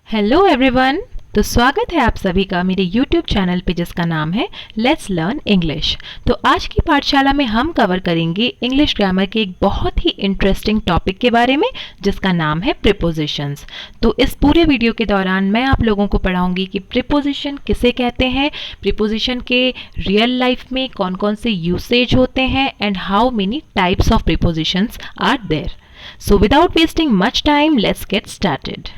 Hello everyone. तो स्वागत है आप सभी का मेरे YouTube चैनल पे जिसका नाम है लेट्स लर्न इंग्लिश। तो आज की पाठशाला में हम कवर करेंगे इंग्लिश ग्रामर के एक बहुत ही इंटरेस्टिंग टॉपिक के बारे में जिसका नाम है प्रीपोजिशंस। तो इस पूरे वीडियो के दौरान मैं आप लोगों को पढ़ाऊंगी कि प्रीपोजिशन किसे कहते हैं, प्रीपोजिशन के रियल लाइफ में कौन कौन से यूसेज होते हैं and how many types of prepositions are there. So without wasting much time let's get started.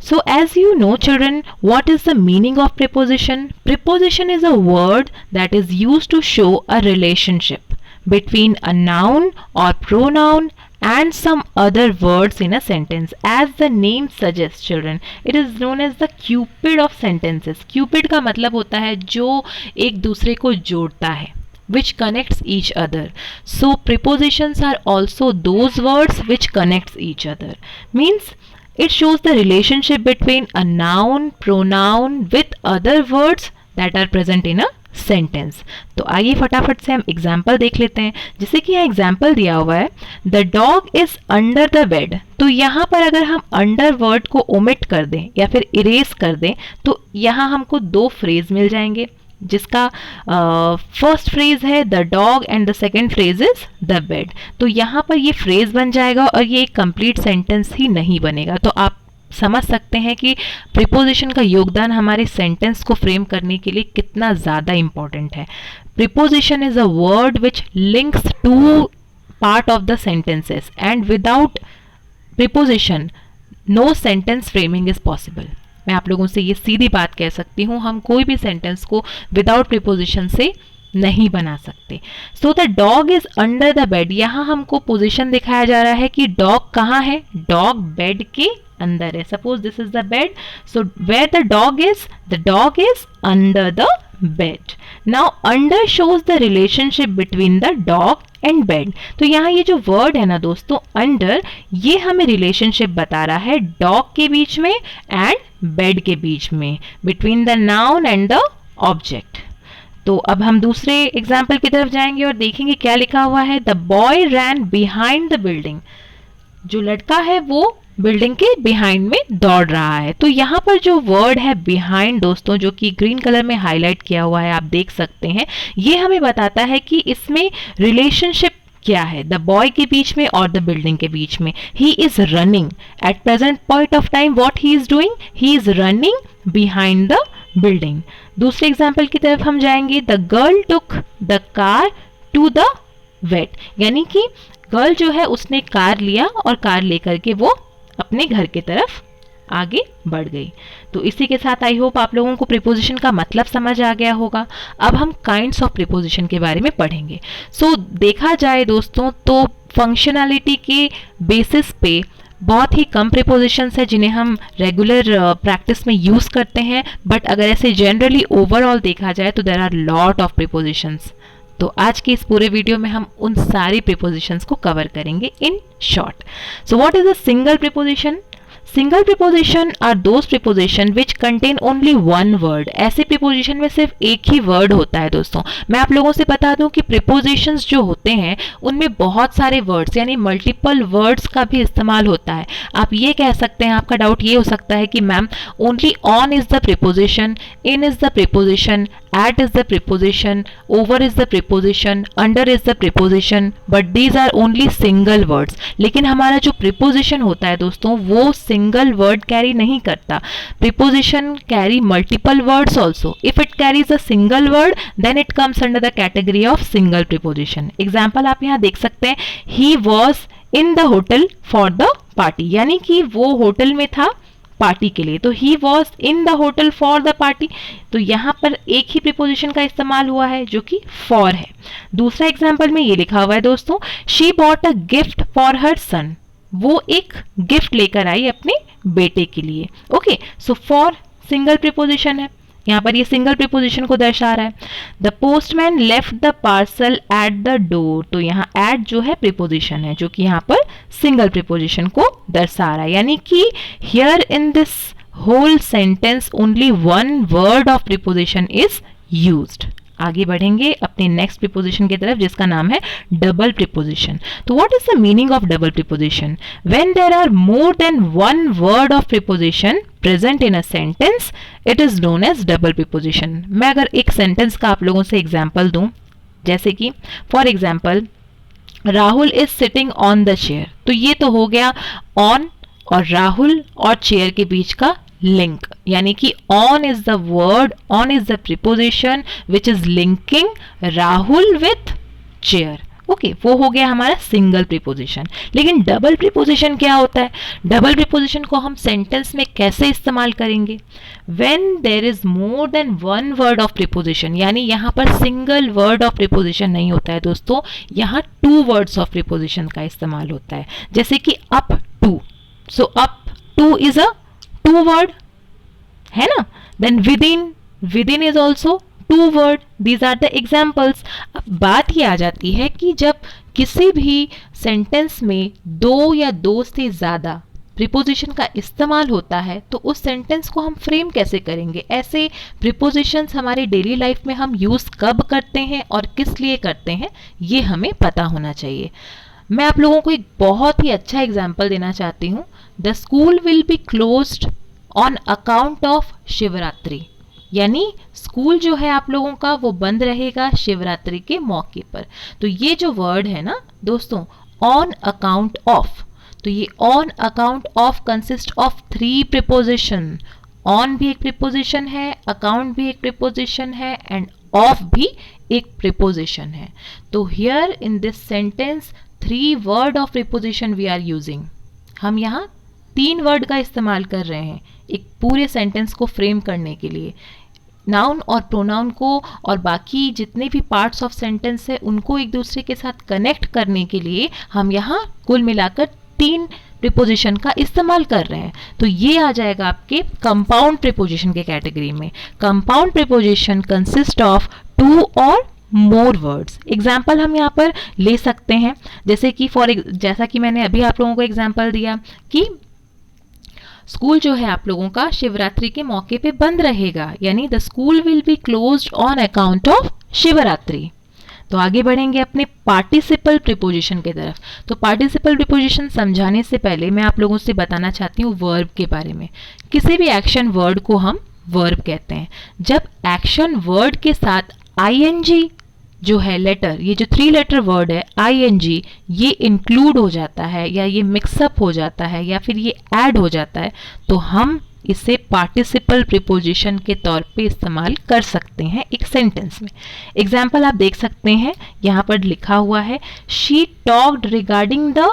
So as you know children, what is the meaning of preposition? Preposition is a word that is used to show a relationship between a noun or pronoun and some other words in a sentence. As the name suggests children, it is known as the cupid of sentences. Cupid का मतलब होता है जो एक दूसरे को जोड़ता है, which connects each other. So prepositions are also those words which connects each other. Means it shows the relationship between a noun, pronoun with other words that are present in a sentence. तो आइए फटाफट से हम example देख लेते हैं। जैसे कि यहाँ एग्जाम्पल दिया हुआ है, the dog is under the bed. तो यहाँ पर अगर हम अंडर वर्ड को ओमिट कर दें या फिर इरेज कर दें तो यहाँ हमको दो फ्रेज मिल जाएंगे, जिसका फर्स्ट फ्रेज है the dog and the second phrase is the bed. तो यहाँ पर ये फ्रेज बन जाएगा और ये एक कंप्लीट सेंटेंस ही नहीं बनेगा। तो आप समझ सकते हैं कि प्रीपोजिशन का योगदान हमारे सेंटेंस को फ्रेम करने के लिए कितना ज़्यादा इम्पॉर्टेंट है। Preposition is a word which links two part of the sentences and without preposition no sentence framing is possible. मैं आप लोगों से ये सीधी बात कह सकती हूँ, हम कोई भी सेंटेंस को विदाउट प्रीपोजिशन से नहीं बना सकते। So the dog is under the bed, यहाँ हमको पोजीशन दिखाया जा रहा है कि डॉग कहाँ है, डॉग बेड के अंदर है। Suppose this is the bed, so where the dog is under the bed. Now under shows the relationship between the dog and bed. तो यहाँ ये जो वर्ड है ना दोस्तों अंडर, ये हमें रिलेशनशिप बता रहा है डॉग के बीच में एंड बेड के बीच में, between the noun and the object. तो अब हम दूसरे एग्जाम्पल की तरफ जाएंगे और देखेंगे क्या लिखा हुआ है। The boy ran behind the building. जो लड़का है वो बिल्डिंग के बिहाइंड में दौड़ रहा है। तो यहाँ पर जो वर्ड है बिहाइंड दोस्तों, जो कि ग्रीन कलर में हाईलाइट किया हुआ है, आप देख सकते हैं, ये हमें बताता है कि इसमें रिलेशनशिप क्या है द बॉय के बीच में और द बिल्डिंग के बीच में। He is running at present point of time, what he is doing, he is running behind the building. दूसरे एग्जाम्पल की तरफ हम जाएंगे। The girl took the car to the vet, यानी कि गर्ल जो है उसने कार लिया और कार लेकर के वो अपने घर की तरफ आगे बढ़ गई। तो इसी के साथ आई होप आप लोगों को प्रीपोजिशन का मतलब समझ आ गया होगा। अब हम काइंड्स ऑफ प्रीपोजिशन के बारे में पढ़ेंगे। सो देखा जाए दोस्तों तो फंक्शनैलिटी के बेसिस पे बहुत ही कम प्रीपोजिशंस है जिन्हें हम रेगुलर प्रैक्टिस में यूज़ करते हैं, बट अगर ऐसे जनरली ओवरऑल देखा जाए तो there are lot of prepositions. तो आज के इस पूरे वीडियो में हम उन सारी प्रीपोजिशंस को कवर करेंगे in short. So what is a single preposition? Single preposition are those preposition which contain only one word. ऐसे प्रीपोजिशन में सिर्फ एक ही वर्ड होता है दोस्तों। मैं आप लोगों से बता दूं कि प्रीपोजिशंस जो होते हैं उनमें बहुत सारे वर्ड्स यानी मल्टीपल वर्ड्स का भी इस्तेमाल होता है। आप ये कह सकते हैं, आपका डाउट ये हो सकता है कि ma'am only on is the preposition, in is the preposition, at is the preposition, over is the preposition, under is the preposition, but these are only single words. लेकिन हमारा जो प्रीपोजिशन होता है दोस्तों वो सिंगल वर्ड कैरी नहीं करता। Preposition carry multiple words also. If it carries a single word then it comes under the category of single preposition. Example आप यहाँ देख सकते हैं, he was in the hotel for the party, यानी कि वो होटल में था पार्टी के लिए। तो ही was in the hotel for the party, तो यहाँ पर एक ही प्रीपोजिशन का इस्तेमाल हुआ है जो कि फॉर है। दूसरा एग्जाम्पल में ये लिखा हुआ है दोस्तों, she bought a gift for her son. वो एक गिफ्ट लेकर आई अपने बेटे के लिए। Okay, so for single preposition है, यहाँ पर ये सिंगल प्रीपोजिशन को दर्शा रहा है। The postman left the parcel at the door. तो यहाँ एट जो है प्रीपोजिशन है जो कि यहाँ पर सिंगल प्रीपोजिशन को दर्शा रहा है, यानी कि here in this whole sentence only one word of preposition is used. आगे बढ़ेंगे अपने नेक्स्ट प्रीपोजिशन की तरफ जिसका नाम है डबल प्रीपोजिशन। तो what is the meaning of double preposition? When there are more than one word of preposition present in a sentence, it is known as double preposition. मैं अगर एक सेंटेंस का आप लोगों से एग्जाम्पल दूं, जैसे कि for example Rahul is sitting on the chair, तो ये तो हो गया ऑन और राहुल और चेयर के बीच का लिंक, यानी कि on is the word, on is the preposition which is linking Rahul with chair. Okay, वो हो गया हमारा सिंगल प्रीपोजिशन. लेकिन डबल प्रीपोजिशन क्या होता है? डबल प्रीपोजिशन को हम सेंटेंस में कैसे इस्तेमाल करेंगे? When there is more than one word of preposition, यानी यहाँ पर सिंगल वर्ड ऑफ प्रीपोजिशन नहीं होता है दोस्तों, यहाँ टू वर्ड्स ऑफ प्रीपोजिशन का इस्तेमाल होता है. जैसे कि up to, so up to is a two word, है ना. Then within, within is also two word. These are the examples. अब बात ये आ जाती है कि जब किसी भी सेंटेंस में दो या दो से ज़्यादा प्रीपोजिशन का इस्तेमाल होता है तो उस सेंटेंस को हम फ्रेम कैसे करेंगे? ऐसे प्रीपोजिशंस हमारे डेली लाइफ में हम यूज़ कब करते हैं और किस लिए करते हैं, ये हमें पता होना चाहिए. मैं आप लोगों को एक बहुत ही अच्छा एग्जाम्पल देना चाहती हूँ. The school will be closed on account of Shivratri, यानी स्कूल जो है आप लोगों का वो बंद रहेगा शिवरात्रि के मौके पर. तो ये जो वर्ड है ना दोस्तों, ऑन अकाउंट ऑफ, तो ये on account of consist of three preposition. On भी एक प्रीपोजिशन है, अकाउंट भी एक प्रीपोजिशन है एंड ऑफ भी एक प्रीपोजिशन है. तो here in this sentence three word of preposition we are using. हम यहाँ तीन वर्ड का इस्तेमाल कर रहे हैं एक पूरे सेंटेंस को फ्रेम करने के लिए. नाउन और प्रोनाउन को और बाकी जितने भी पार्ट्स ऑफ सेंटेंस है उनको एक दूसरे के साथ कनेक्ट करने के लिए हम यहाँ कुल मिलाकर तीन प्रीपोजिशन का इस्तेमाल कर रहे हैं. तो ये आ जाएगा आपके कंपाउंड प्रीपोजिशन के कैटेगरी में. Compound preposition consist of two और मोर वर्ड्स. एग्जाम्पल हम यहाँ पर ले सकते हैं, जैसे कि जैसा कि मैंने अभी आप लोगों को एग्जाम्पल दिया कि स्कूल जो है आप लोगों का शिवरात्रि के मौके पे बंद रहेगा, यानी the school will be closed on account of Shivratri. तो आगे बढ़ेंगे अपने पार्टिसिपल प्रीपोजिशन की तरफ. तो पार्टिसिपल प्रीपोजिशन समझाने से पहले मैं आप लोगों से बताना चाहती हूँ वर्ब के बारे में. किसी भी एक्शन वर्ड को हम वर्ब कहते हैं. जब एक्शन वर्ड के साथ ing जो है लेटर, ये जो थ्री लेटर वर्ड है ing, ये इंक्लूड हो जाता है या ये मिक्सअप हो जाता है या फिर ये ऐड हो जाता है, तो हम इसे पार्टिसिपल प्रीपोजिशन के तौर पे इस्तेमाल कर सकते हैं एक सेंटेंस में. एग्जाम्पल आप देख सकते हैं, यहाँ पर लिखा हुआ है she talked regarding the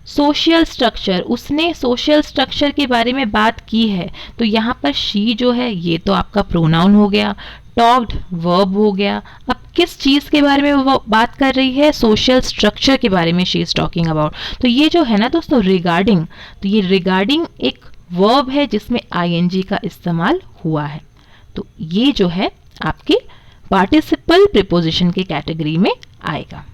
social structure. उसने सोशल स्ट्रक्चर के बारे में बात की है. तो यहाँ पर शी जो है ये तो आपका प्रोनाउन हो गया, टॉक्ड वर्ब हो गया. अब किस चीज़ के बारे में वो बात कर रही है? सोशल स्ट्रक्चर के बारे में शी इज़ टॉकिंग अबाउट. तो ये जो है ना दोस्तों रिगार्डिंग, तो ये रिगार्डिंग एक वर्ब है जिसमें ing का इस्तेमाल हुआ है. तो ये जो है आपके पार्टिसिपल प्रीपोजिशन के कैटेगरी में आएगा.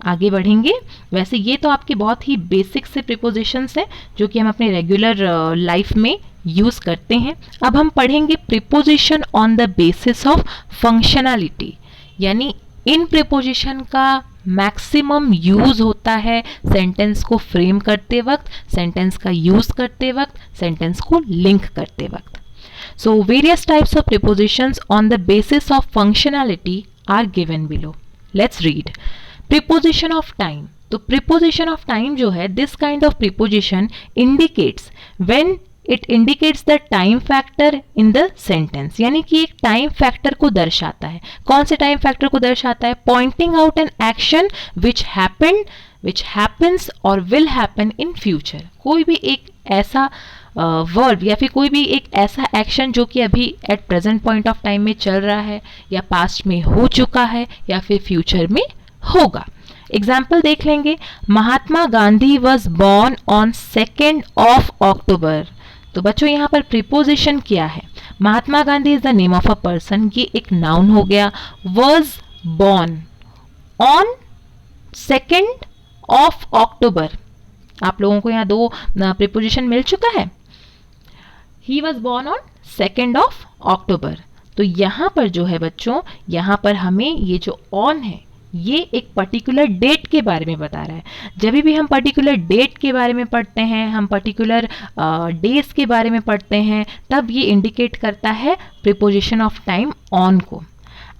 आगे बढ़ेंगे. वैसे ये तो आपके बहुत ही बेसिक से प्रीपोजिशंस हैं जो कि हम अपने रेगुलर लाइफ में यूज़ करते हैं. अब हम पढ़ेंगे preposition on the basis of functionality, यानी इन प्रीपोजिशन का मैक्सिमम यूज़ होता है सेंटेंस को फ्रेम करते वक्त, सेंटेंस का यूज़ करते वक्त, सेंटेंस को लिंक करते वक्त. So various types of prepositions on the basis of functionality are given below. Let's read. Preposition of time. तो प्रीपोजिशन ऑफ टाइम जो है, this kind of preposition indicates when it indicates the time factor in the sentence, यानी कि एक time factor को दर्शाता है. कौन से टाइम फैक्टर को दर्शाता है? Pointing out an action which happens और विल हैपन इन फ्यूचर. कोई भी एक ऐसा वर्ब या फिर कोई भी एक ऐसा एक्शन जो कि अभी eight present point of time में चल रहा है या पास्ट में हो चुका है या फिर फ्यूचर में होगा. एग्जाम्पल देख लेंगे. Mahatma Gandhi was born on 2 October. तो बच्चों यहाँ पर प्रीपोजिशन क्या है? Mahatma Gandhi is the name of a person, ये एक नाउन हो गया. Was born on 2 October. आप लोगों को यहाँ दो प्रीपोजिशन मिल चुका है. He was born on 2 October. तो यहाँ पर जो है बच्चों, यहाँ पर हमें ये जो ऑन है ये एक पर्टिकुलर डेट के बारे में बता रहा है। जब भी हम पर्टिकुलर डेट के बारे में पढ़ते हैं, हम पर्टिकुलर डेज के बारे में पढ़ते हैं, तब ये इंडिकेट करता है प्रीपोजिशन ऑफ टाइम ऑन को।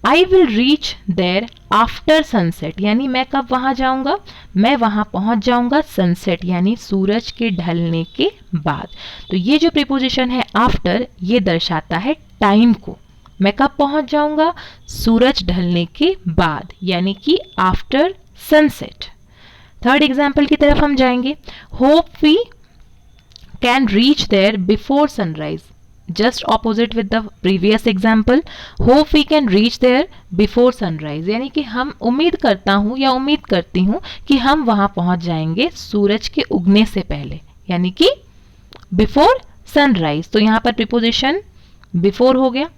I will reach there after sunset, यानी मैं कब वहाँ जाऊँगा, मैं वहाँ पहुँच जाऊँगा सनसेट यानी सूरज के ढलने के बाद। तो ये जो प्रीपोजिशन है आफ्टर, ये दर्शाता है टाइम को। मैं कब पहुंच जाऊंगा, सूरज ढलने के बाद, यानी कि आफ्टर सनसेट। थर्ड एग्जाम्पल की तरफ हम जाएंगे। Hope we can reach there before sunrise, just opposite with the previous example. Hope we can reach there before sunrise, यानी कि हम उम्मीद करता हूं या उम्मीद करती हूं कि हम वहां पहुंच जाएंगे सूरज के उगने से पहले, यानी कि बिफोर सनराइज। तो यहां पर प्रीपोजिशन बिफोर हो गया।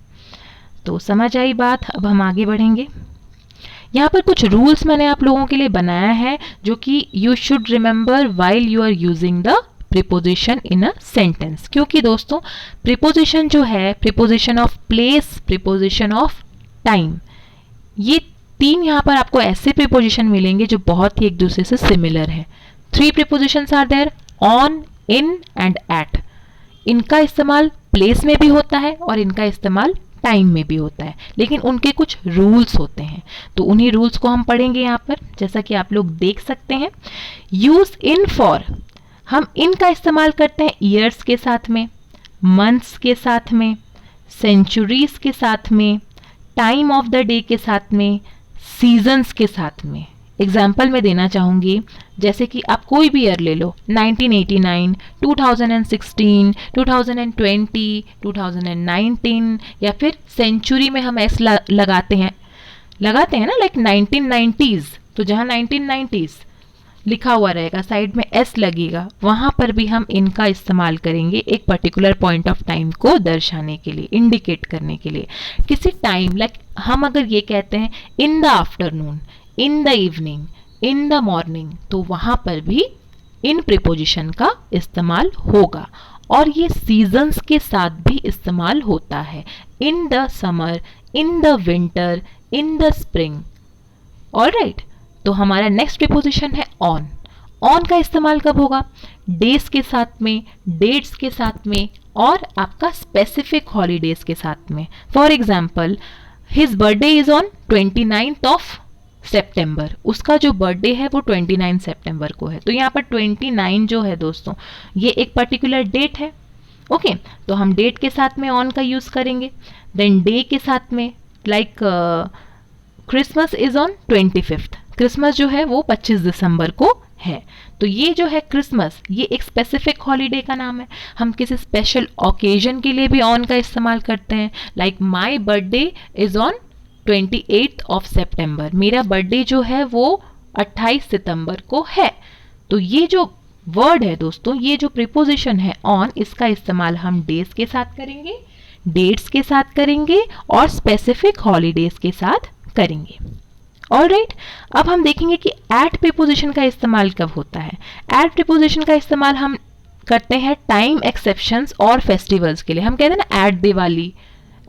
तो समझ आई बात। अब हम आगे बढ़ेंगे। यहाँ पर कुछ रूल्स मैंने आप लोगों के लिए बनाया है जो कि you should remember while you are using the preposition in a sentence. क्योंकि दोस्तों प्रीपोजिशन जो है, preposition of place, preposition of time, ये तीन यहाँ पर आपको ऐसे प्रीपोजिशन मिलेंगे जो बहुत ही एक दूसरे से सिमिलर है। 3 prepositions are there, on, in and at. इनका इस्तेमाल प्लेस में भी होता है और इनका इस्तेमाल टाइम में भी होता है, लेकिन उनके कुछ रूल्स होते हैं। तो उन्हीं रूल्स को हम पढ़ेंगे यहाँ पर, जैसा कि आप लोग देख सकते हैं। यूज इन फॉर, हम इन का इस्तेमाल करते हैं ईयर्स के साथ में, मंथ्स के साथ में, सेंचुरीज के साथ में, टाइम ऑफ द डे के साथ में, सीजन्स के साथ में। एग्जाम्पल मैं देना चाहूँगी, जैसे कि आप कोई भी ईयर ले लो, 1989, 2016, 2020, 2019, या फिर सेंचुरी में हम एस लगाते हैं ना, लाइक 1990s। तो जहाँ 1990s लिखा हुआ रहेगा, साइड में एस लगेगा, वहाँ पर भी हम इनका इस्तेमाल करेंगे एक पर्टिकुलर पॉइंट ऑफ टाइम को दर्शाने के लिए, इंडिकेट करने के लिए। किसी टाइम, लाइक हम अगर ये कहते हैं in the afternoon, in the evening, in the morning, तो वहाँ पर भी इन प्रीपोजिशन का इस्तेमाल होगा। और ये सीजन्स के साथ भी इस्तेमाल होता है, in the summer, in the winter, in the spring. Alright, तो हमारा नेक्स्ट प्रीपोजिशन है ऑन। ऑन का इस्तेमाल कब होगा, डेज के साथ में, डेट्स के साथ में, और आपका स्पेसिफिक हॉलीडेज के साथ में। For example, his birthday is on 29th of September, उसका जो बर्थडे है वो 29 सितंबर को है। तो यहाँ पर 29 जो है दोस्तों, ये एक पर्टिकुलर डेट है। ओके, तो हम डेट के साथ में ऑन का यूज करेंगे। देन डे के साथ में, like Christmas is on 25th, Christmas जो है वो 25 दिसंबर को है। तो ये जो है क्रिसमस, ये एक स्पेसिफिक हॉलीडे का नाम है। हम किसी स्पेशल ओकेजन के लिए भी ऑन का इस्तेमाल करते हैं, like my birthday is on 28th of September, मेरा बर्थडे जो है वो 28 सितंबर को है। तो ये जो वर्ड है दोस्तों, ये जो प्रीपोजिशन है ऑन, इसका इस्तेमाल हम डेज के साथ करेंगे, डेट्स के साथ करेंगे और स्पेसिफिक हॉलीडेज के साथ करेंगे। ऑलराइट, अब हम देखेंगे कि एट प्रीपोजिशन का इस्तेमाल कब होता है। एट प्रीपोजिशन का इस्तेमाल हम करते हैं टाइम एक्सेप्शंस और फेस्टिवल्स के लिए। हम कहते हैं ना एट दिवाली,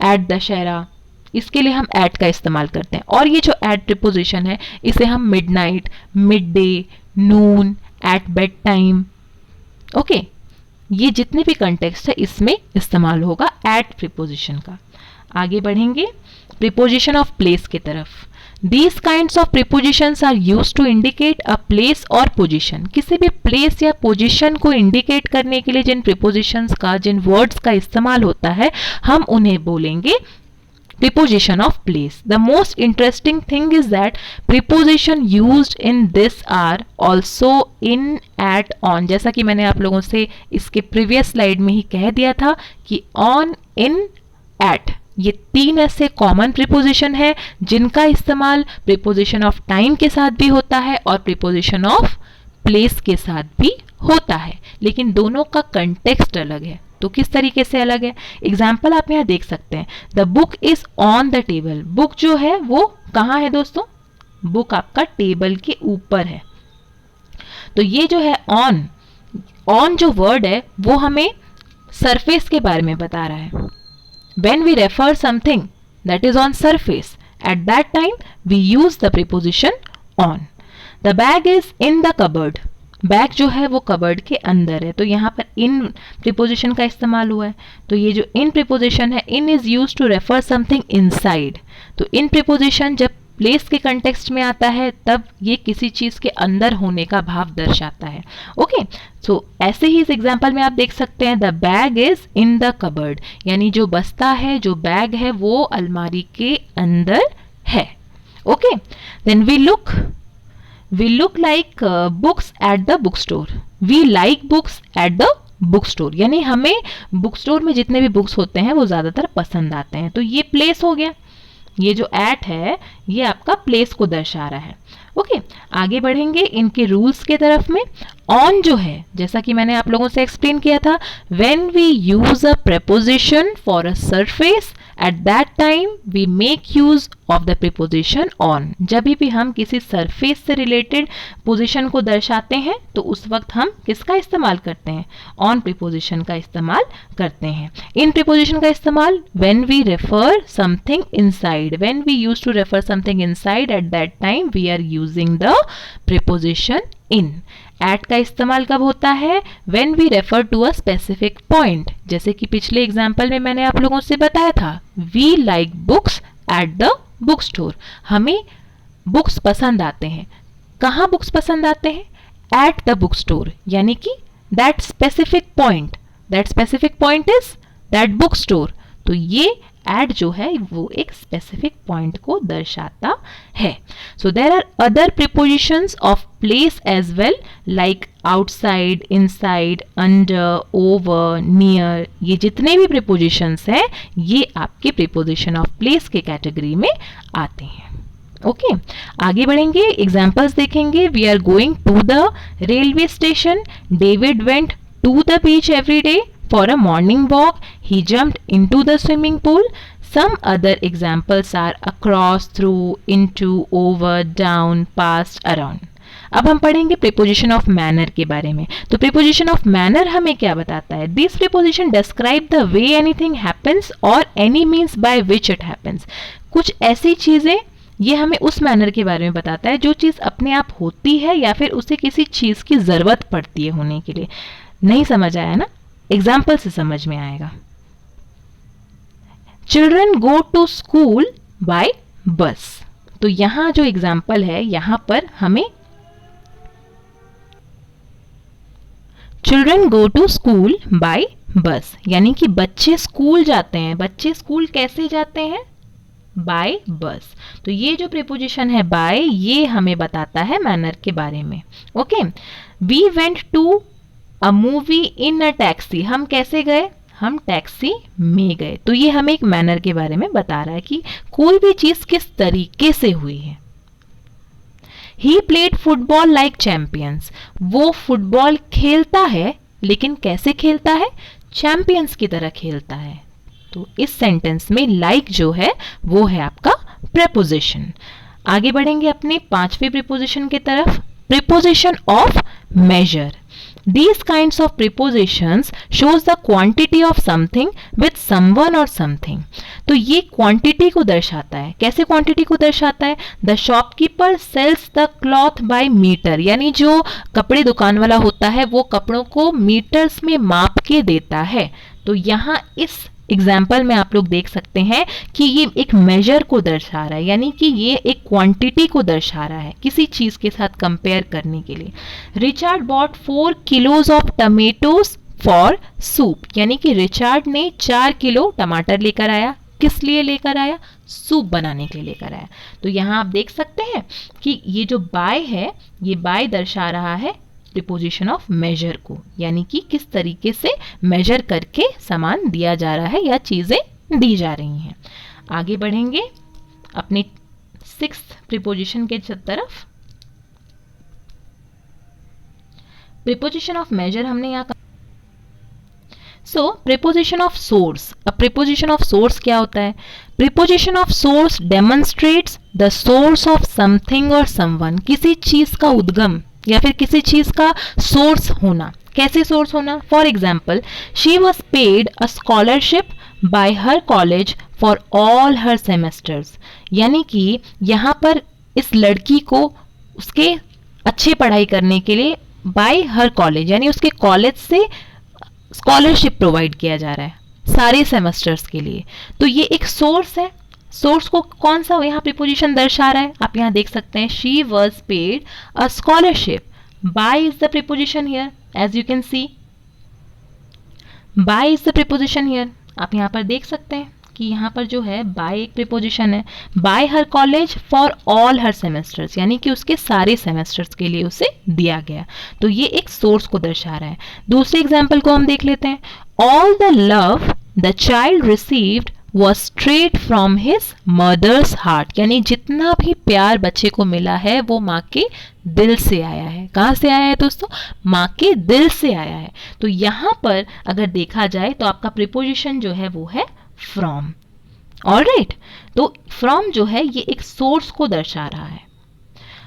एट दशहरा, इसके लिए हम एट का इस्तेमाल करते हैं। और ये जो एट प्रीपोजिशन है, इसे हम midnight, mid day, Noon, at bed time, okay, ये जितने भी कंटेक्स्ट है इसमें इस्तेमाल होगा एट प्रीपोजिशन का। आगे बढ़ेंगे प्रीपोजिशन ऑफ प्लेस की तरफ। These kinds of prepositions are used to indicate a place or position. किसी भी प्लेस या पोजिशन को इंडिकेट करने के लिए जिन प्रीपोजिशंस का, जिन वर्ड्स का इस्तेमाल होता है, हम उन्हें बोलेंगे preposition of place. The most interesting thing is that preposition used in this are also in, at, on. जैसा कि मैंने आप लोगों से इसके प्रीवियस स्लाइड में ही कह दिया था कि on, in, at, ये 3 ऐसे कॉमन प्रीपोजिशन है जिनका इस्तेमाल प्रीपोजिशन ऑफ टाइम के साथ भी होता है और प्रीपोजिशन ऑफ प्लेस के साथ भी होता है, लेकिन दोनों का कंटेक्स्ट अलग है। तो किस तरीके से अलग है, एग्जाम्पल आप यहाँ देख सकते हैं। The book is on the table, book जो है वो कहाँ है दोस्तों, बुक आपका टेबल के ऊपर है। तो ये जो है ऑन, ऑन जो वर्ड है वो हमें सरफेस के बारे में बता रहा है। When we refer something that is on surface, At that time we use the preposition on. The bag is in the cupboard. Bag जो है वो कबर्ड के अंदर है, तो यहाँ पर इन प्रीपोजिशन का इस्तेमाल हुआ है. तो ये जो इन प्रीपोजिशन है, in is use to refer something inside. तो इन प्रीपोजिशन जब प्लेस के कंटेक्स्ट में आता है तब ये किसी चीज़ के अंदर होने का भाव दर्शाता है. ओके, सो ऐसे ही इस एग्जाम्पल में आप देख सकते हैं the bag is in the cupboard, यानी जो बस्ता है, जो बैग है, वो अलमारी के अंदर है. Okay, then we look like books at the book store. We like books at the book store, यानी हमें बुक स्टोर में जितने भी बुक्स होते हैं वो ज़्यादातर पसंद आते हैं. तो ये प्लेस हो गया, ये जो एट है ये आपका प्लेस को दर्शा रहा है. ओके, आगे बढ़ेंगे इनके रूल्स के तरफ में. ऑन जो है, जैसा कि मैंने आप लोगों से एक्सप्लेन किया था, when we use a preposition for a surface at that time we make use of the preposition on. जब भी हम किसी सरफेस से रिलेटेड पोजिशन को दर्शाते हैं तो उस वक्त हम किसका इस्तेमाल करते हैं? ऑन प्रीपोजिशन का इस्तेमाल करते हैं. इन प्रीपोजिशन का इस्तेमाल when we refer something inside, when we use to refer something inside at that time we are using the preposition in. At का इस्तेमाल कब होता है? When we refer to a specific point. जैसे कि पिछले एग्जाम्पल में मैंने आप लोगों से बताया था, we like books at the book store. हमें बुक्स पसंद आते हैं. कहाँ बुक्स पसंद आते हैं? एट द बुक स्टोर, यानी कि that specific point is that book store. तो ये एट जो है वो एक स्पेसिफिक पॉइंट को दर्शाता है. So there are other prepositions of place as well, like outside, inside, under, over, near. ये जितने भी प्रीपोजिशंस हैं ये आपके प्रीपोजिशन ऑफ प्लेस के कैटेगरी में आते हैं. ओके, आगे बढ़ेंगे, एग्जाम्पल्स देखेंगे. We are going to the railway station. David went to the beach every day for a morning walk. He jumped into the swimming pool. Some other examples are across, through, into, over, down, past, around. अब हम पढ़ेंगे preposition of manner के बारे में. तो preposition of manner हमें क्या बताता है? This preposition describe the way anything happens और any means by which it happens. कुछ ऐसी चीजें, ये हमें उस मैनर के बारे में बताता है जो चीज़ अपने आप होती है या फिर उसे किसी चीज़ की ज़रूरत पड़ती है होने के लिए. नहीं समझ आया ना? एग्जाम्पल से समझ में आएगा. Children go to school by bus. तो यहां जो एग्जाम्पल है, यहां पर हमें children go to school by bus, यानी कि बच्चे स्कूल जाते हैं. बच्चे स्कूल कैसे जाते हैं? Bye bus. तो ये जो प्रीपोजिशन है बाय, ये हमें बताता है मैनर के बारे में. Okay, we went to a movie in a taxi. हम कैसे गए? हम टैक्सी में गए. तो ये हमें एक मैनर के बारे में बता रहा है कि कोई भी चीज किस तरीके से हुई है. He played football like champions. वो फुटबॉल खेलता है, लेकिन कैसे खेलता है? चैंपियंस की तरह खेलता है. तो इस सेंटेंस में लाइक जो है वो है आपका प्रीपोजिशन. आगे बढ़ेंगे अपने पांचवें प्रीपोजिशन की तरफ. Preposition of measure. These kinds of prepositions shows the quantity of something with someone or something. तो ये क्वांटिटी को दर्शाता है. कैसे क्वांटिटी को दर्शाता है? The shopkeeper sells the cloth by meter. यानी जो कपड़े दुकान वाला होता है वो कपड़ों को मीटर्स में माप के देता है. तो यहाँ इस एग्जाम्पल में आप लोग देख सकते हैं कि ये एक मेजर को दर्शा रहा है, यानी कि ये एक क्वांटिटी को दर्शा रहा है किसी चीज के साथ कंपेयर करने के लिए. Richard bought 4 kilos of tomatoes for soup. यानी कि रिचर्ड ने 4 किलो टमाटर लेकर आया. किस लिए लेकर आया? सूप बनाने के लिए लेकर आया. तो यहाँ आप देख सकते हैं कि ये जो बाय है, ये बाय दर्शा रहा है प्रीपोजिशन ऑफ मेजर को, यानी कि किस तरीके से मेजर करके सामान दिया जा रहा है या चीजें दी जा रही हैं. आगे बढ़ेंगे अपने 6th प्रीपोजिशन के तरफ. प्रीपोजिशन ऑफ मेजर हमने यहाँ प्रीपोजिशन ऑफ सोर्स. अब प्रीपोजिशन ऑफ सोर्स क्या होता है? Preposition of source demonstrates the source of something और समवन. किसी चीज का उद्गम या फिर किसी चीज का सोर्स होना. कैसे सोर्स होना? For example, she was paid a scholarship bye her college for all her semesters, यानी कि यहाँ पर इस लड़की को उसके अच्छे पढ़ाई करने के लिए बाय हर कॉलेज यानी उसके कॉलेज से स्कॉलरशिप प्रोवाइड किया जा रहा है सारे सेमेस्टर्स के लिए। तो ये एक सोर्स है। सोर्स को कौन सा यहाँ प्रीपोजिशन दर्शा रहा है, आप यहाँ देख सकते हैं, she was paid a scholarship. By is the preposition here, as you can see by is the preposition here. आप यहाँ पर देख सकते हैं कि यहाँ पर जो है बाय एक प्रीपोजिशन है। Bye her college for all her semesters, यानी कि उसके सारे सेमेस्टर्स के लिए उसे दिया गया। तो ये एक सोर्स को दर्शा रहा है। दूसरे एग्जाम्पल को हम देख लेते हैं। All the love the child received was straight from his mother's heart, यानी जितना भी प्यार बच्चे को मिला है वो माँ के दिल से आया है। कहाँ से आया है दोस्तों? माँ के दिल से आया है। तो यहाँ पर अगर देखा जाए तो आपका प्रीपोजिशन जो है वो है from। ऑलराइट, तो from जो है ये एक सोर्स को दर्शा रहा है।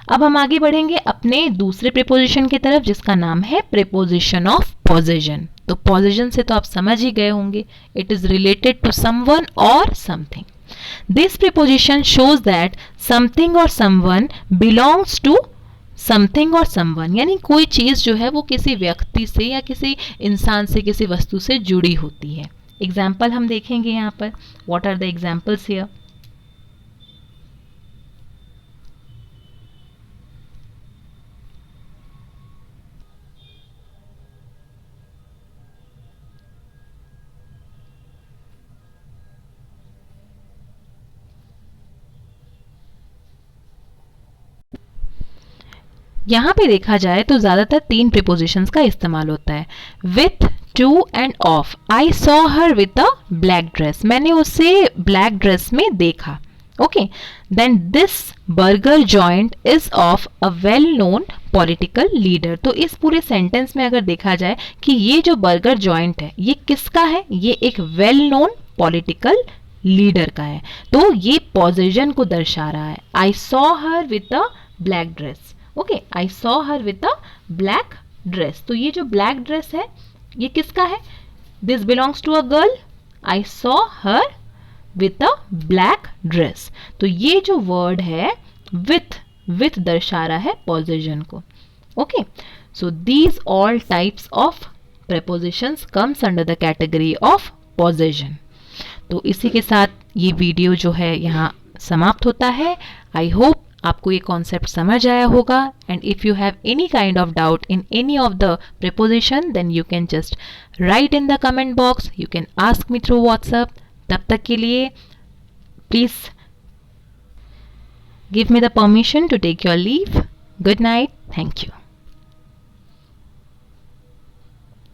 अब हम आगे बढ़ेंगे अपने दूसरे प्रीपोजिशन की तरफ, जिसका नाम है प्रीपोजिशन ऑफ पोजेशन। तो पोजेशन से तो आप समझ ही गए होंगे, it is related to someone और something. This preposition shows that something और समवन बिलोंग्स टू समथिंग और समवन, यानी कोई चीज जो है वो किसी व्यक्ति से या किसी इंसान से, किसी वस्तु से जुड़ी होती है। एग्जाम्पल हम देखेंगे यहाँ पर। What are the examples here? यहाँ पे देखा जाए तो ज़्यादातर 3 प्रीपोजिशंस का इस्तेमाल होता है, with, to and of. I saw her with a black dress, मैंने उसे ब्लैक ड्रेस में देखा। Okay, then this burger joint is of a well known political leader. तो इस पूरे सेंटेंस में अगर देखा जाए कि ये जो बर्गर जॉइंट है ये किसका है? ये एक वेल नोन पॉलिटिकल लीडर का है। तो ये पोजेशन को दर्शा रहा है। I saw her with a black dress. Okay, I saw her with a black dress. तो ये जो ब्लैक ड्रेस है ये किसका है? This belongs to a girl. I saw her with a black dress. तो ये जो वर्ड है विथ दर्शा रहा है पोजेशन को। Okay, so these all types of prepositions comes under the category of possession। तो इसी के साथ ये वीडियो जो है यहाँ समाप्त होता है। आई होप आपको ये कॉन्सेप्ट समझ आया होगा। And if you have any kind of doubt in any of the preposition then you can just write in the comment box, you can ask me through WhatsApp. तब तक के लिए please give me the permission to take your leave. Good night, thank you.